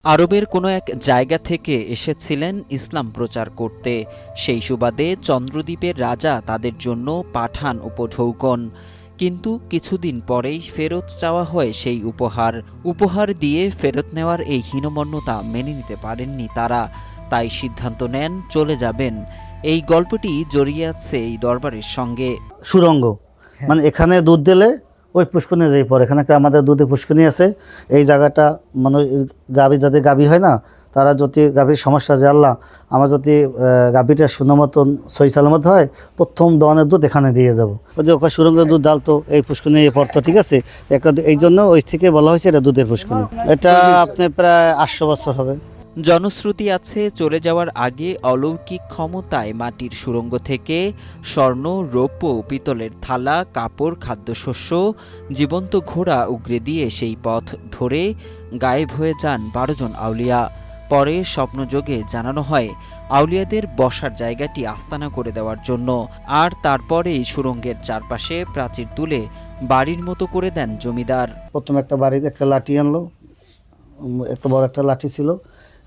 আরবের কোনো এক জায়গা থেকে এসেছিলেন ইসলাম প্রচার করতে। সেই সুবাদে চন্দ্রদ্বীপের রাজা তাদের জন্য পাঠান উপঢৌকন। কিন্তু কিছুদিন পরেই ফেরত চাওয়া হয় সেই উপহার দিয়ে ফেরত নেওয়ার এই হীনমন্যতা মেনে নিতে পারেননি তারা। তাই সিদ্ধান্ত নেন চলে যাবেন। এই গল্পটি জড়িয়ে আছে এই দরবারের সঙ্গে। সুরঙ্গ মানে এখানে দুধ দিলে ওই পুষ্করণী যাই পরে, এখানে একটা আমাদের দুধের পুষ্করণী আছে। এই জায়গাটা মানে গাভী যাদের গাভী হয় না, তারা যদি গাভীর সমস্যা যে আল্লাহ আমার যদি গাভীটা সুন্দর মতন সহি সালামত হয়, প্রথম দোয়ানের দুধ এখানে দিয়ে যাব। ওই যে ওখানে সুরঙ্গের দুধ ডালতো এই পুষ্করণী পড়তো, ঠিক আছে। একটা এই জন্য ওই থেকে বলা হয়েছে এটা দুধের পুষ্করণী। এটা আপনি প্রায় 800 বছর হবে। জনশ্রুতি আছে চলে যাওয়ার আগে অলৌকিক ক্ষমতায় মাটির সুড়ঙ্গ থেকে স্বর্ণ, রৌপ্য, পিতলের থালা, কাপড়, খাদ্যশস্য, জীবন্ত ঘোড়া উগরে দিয়ে সেই পথ ধরে গায়েব হয়ে যান 12 জন আউলিয়া। পরে স্বপ্নযোগে জানানো হয় আউলিয়াদের বসার জায়গাটি আস্তানা করে দেওয়ার জন্য। আর তারপরেই সুড়ঙ্গের চারপাশে প্রাচীর তুলে বাড়ির মতো করে দেন জমিদার। প্রথম একটা বাড়িতে একটা লাঠি আনলো, একটা বড় একটা লাঠি ছিল।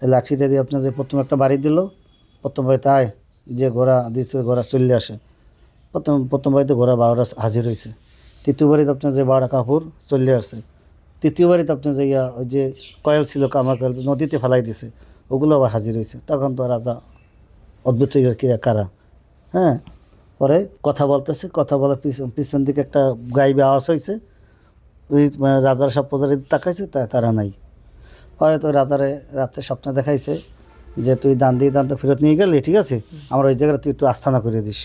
এই লাঠিটা দিয়ে আপনার যে প্রথম একটা বাড়ি দিল, প্রথম বাড়িতে আয় যে ঘোড়া দিচ্ছে ঘোড়া চলে আসে। প্রথম বাড়িতে ঘোড়া 12টা হাজির হয়েছে। তৃতীয় বাড়িতে আপনার যে 12টা কাপড় চলে আসছে। তৃতীয় বাড়িতে আপনার যে ওই যে কয়েল ছিল, কামা কয়েল নদীতে ফেলাই দিছে, ওগুলো আবার হাজির হয়েছে। তখন তো রাজা অদ্ভুত হয়ে গেল, কিরা কারা। হ্যাঁ, পরে কথা বলতেছে, কথা বলার পিছন দিকে একটা গাইবে আওয়াজ হয়েছে। ওই রাজার সব প্রজারে তাকাইছে, তারা নাই। পরে তো রাজারে রাতে স্বপ্নে দেখাইছে যে তুই দান তো ফেরত নিয়ে গেলি, ঠিক আছে, আমার ওই জায়গাটা তুই একটু আস্থানা করে দিস।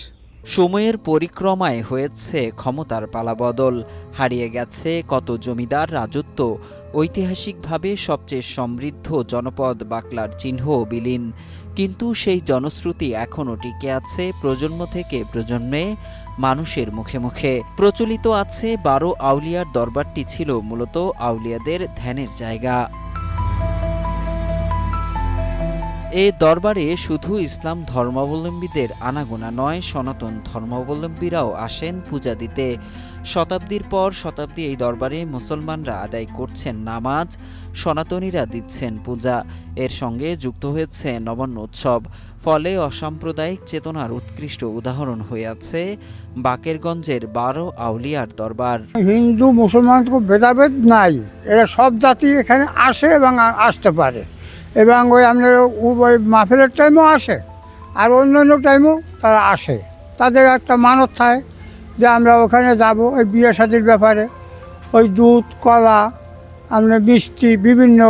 সময়ের পরিক্রমায় হয়েছে ক্ষমতার পালাবদল, হারিয়ে গেছে কত জমিদার রাজত্ব, ঐতিহাসিকভাবে সবচেয়ে সমৃদ্ধ জনপদ বাকলার চিহ্ন বিলীন। কিন্তু সেই জনশ্রুতি এখনও টিকে আছে প্রজন্ম থেকে প্রজন্মে, মানুষের মুখে মুখে। প্রচলিত আছে 12 আউলিয়ার দরবারটি ছিল মূলত আউলিয়াদের ধ্যানের জায়গা। এ দরবারে শুধু ইসলাম ধর্মাবলম্বীদের আনাগোনা নয়, সনাতন ধর্মাবলম্বীরাও আসেন পূজা দিতে। শতাব্দীর পর শতাব্দী এই দরবারে মুসলমানরা আদায় করছেন নামাজ, সনাতনীরা দিচ্ছেন পূজা। এর সঙ্গে যুক্ত হয়েছে নবান্ন উৎসব। ফলে অসাম্প্রদায়িক চেতনার উৎকৃষ্ট উদাহরণ হয়ে আছে বাকেরগঞ্জের 12 আউলিয়ার দরবার। হিন্দু মুসলমান কোনো ভেদাভেদ নাই, এরা সব জাতি এখানে আসে এবং আসতে পারে। এবং ওই আপনার ওই মাহফিলের টাইমও আসে, আর অন্যান্য টাইমও তারা আসে। তাদের একটা মানত থাকে যে আমরা ওখানে যাব ওই বিয়ে শাদির ব্যাপারে, ওই দুধ, কলা, আপনার মিষ্টি বিভিন্ন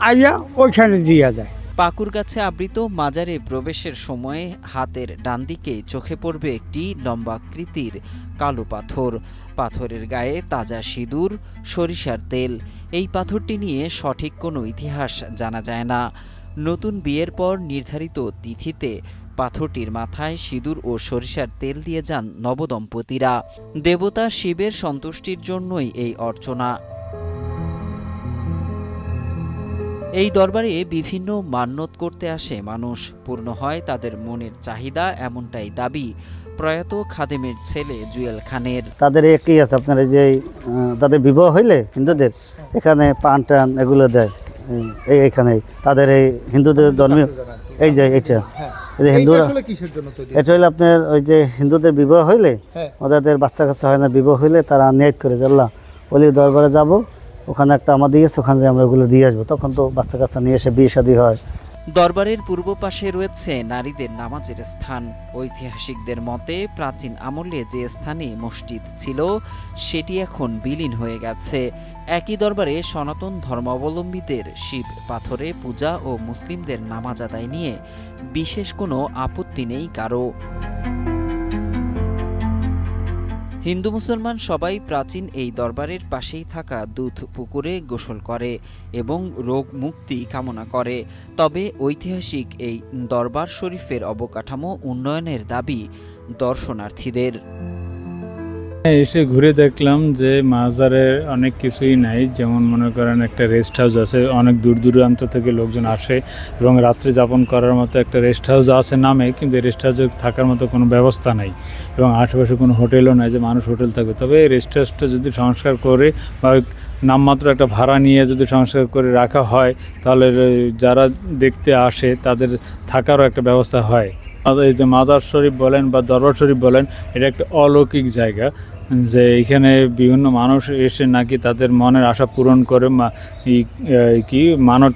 আইয়া ওইখানে দিয়ে দেয়। পাকুর গাছে আবৃত মাজারে প্রবেশের সময় হাতের ডান দিকে চোখে পড়বে একটি লম্বাকৃতির কালো পাথর। পাথরের গায়ে তাজা সিঁদুর, সরিষার তেল। এই পাথরটি নিয়ে সঠিক কোনো ইতিহাস জানা যায় না। নতুন বিয়ের পর নির্ধারিত তিথিতে পাথরটির মাথায় সিঁদুর ও সরিষার তেল দিয়ে যান নবদম্পতিরা। দেবতা শিবের সন্তুষ্টির জন্যই এই অর্চনা। এই দরবারে বিভিন্ন মান্যত করতে আসে মানুষ, পূর্ণ হয় তাদের মনের চাহিদা, এমনটাই দাবি প্রয়াত খাদেমের ছেলে জুয়েল খানের। তাদের একই আছে আপনার, এই যে তাদের বিবাহ হইলে হিন্দুদের এখানে পান টান এগুলো দেয়। এইখানে তাদের এই হিন্দুদের ধর্মীয় এই যে এটা এই যে হিন্দুরা, এটা হইলে আপনার ওই যে হিন্দুদের বিবাহ হইলে, ওদের বাচ্চা কাচ্চা হয় না, বিবাহ হইলে তারা নিয়ত করে যে আল্লাহ ওলি দরবারে যাব, ওখানে একটা আমার দিয়েছে, ওখানে যে আমরা ওগুলো দিয়ে আসবো। তখন তো বাচ্চা কাচ্চা নিয়ে এসে বিয়ে শাদী হয়। দরবারের পূর্ব পাশে রয়েছে নারীদের নামাজের স্থান। ঐতিহাসিকদের মতে প্রাচীন আমলে যে স্থানে মসজিদ ছিল সেটি এখন বিলীন হয়ে গেছে। একই দরবারে সনাতন ধর্মাবলম্বীদের শিব পাথরে পূজা ও মুসলিমদের নামাজ আদায় নিয়ে বিশেষ কোনো আপত্তি নেই কারো। হিন্দু মুসলমান সবাই প্রাচীন এই দরবারের পাশেই থাকা দুধ পুকুরে গোসল করে এবং রোগ মুক্তি কামনা করে। তবে ঐতিহাসিক এই দরবার শরীফের অবকাঠামো উন্নয়নের দাবি দর্শনার্থীদের। এসে ঘুরে দেখলাম যে মাজারের অনেক কিছুই নাই, যেমন মনে করেন একটা রেস্ট হাউস আছে, অনেক দূর দূরান্ত থেকে লোকজন আসে এবং রাত্রি যাপন করার মতো একটা রেস্ট হাউস আছে নামে, কিন্তু রেস্ট হাউসে থাকার মতো কোনো ব্যবস্থা নাই এবং আশেপাশে কোনো হোটেলও নাই যে মানুষ হোটেল থাকবে। তবে এই রেস্ট হাউসটা যদি সংস্কার করে বা নামমাত্র একটা ভাড়া নিয়ে যদি সংস্কার করে রাখা হয়, তাহলে যারা দেখতে আসে তাদের থাকারও একটা ব্যবস্থা হয়। আর এই যে মাজার শরীফ বলেন বা দরবার শরীফ বলেন, এটা একটা অলৌকিক জায়গা, যে এখানে বিভিন্ন মানুষ এসে নাকি তাদের মনের আশা পূরণ করে, মানত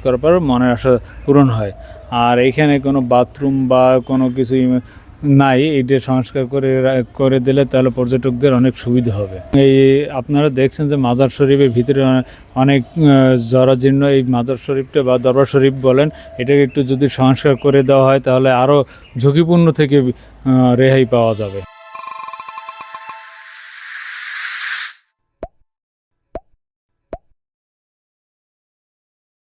করার পর মনের আশা পূরণ হয়। আর এখানে কোনো বাথরুম বা কোনো কিছুই নাই, এটা সংস্কার করে দিলে তাহলে পর্যটকদের অনেক সুবিধা হবে। এই আপনারা দেখছেন যে মাজার শরীফের ভিতরে অনেক জরাজীর্ণ এই মাজার শরীফটা বা দরবার শরীফ বলেন, এটাকে একটু যদি সংস্কার করে দেওয়া হয় তাহলে আরও ঝুঁকিপূর্ণ থেকে রেহাই পাওয়া যাবে।